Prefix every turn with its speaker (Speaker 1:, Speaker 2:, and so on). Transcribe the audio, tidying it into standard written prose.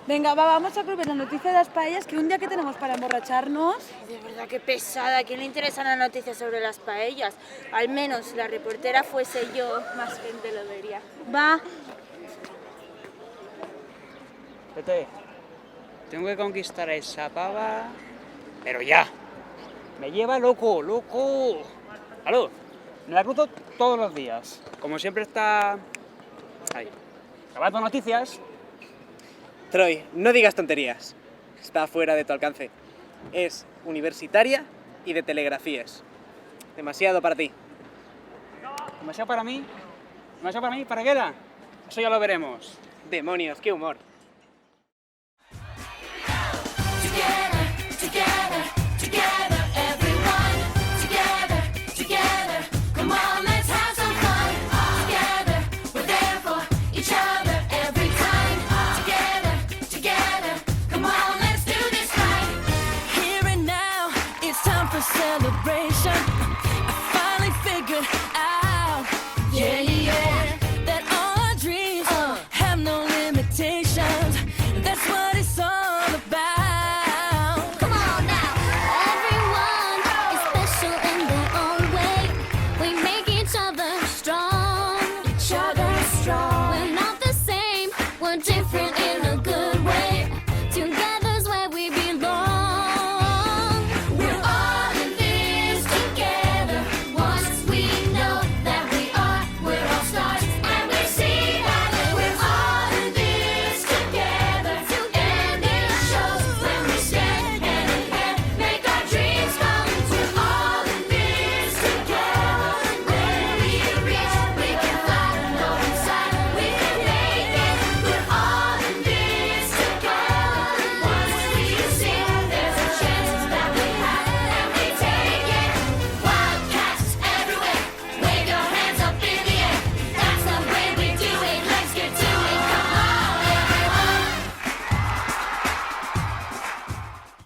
Speaker 1: Venga, va, vamos a ver la noticia de las paellas, que un día que tenemos para emborracharnos.
Speaker 2: De verdad, qué pesada. ¿A quién le interesan las noticias sobre las paellas? Al menos si la reportera fuese yo, más gente lo vería.
Speaker 1: Va.
Speaker 3: Tete, tengo que conquistar a esa pava, pero ya. Me lleva loco, loco. Aló, me la cruzo todos los días. Como siempre está ahí, grabando noticias.
Speaker 4: Troy, no digas tonterías. Está fuera de tu alcance. Es universitaria y de telegrafías. Demasiado para ti.
Speaker 3: Demasiado para mí. Demasiado para mí, ¿para qué era? Eso ya lo veremos.
Speaker 4: Demonios, qué humor.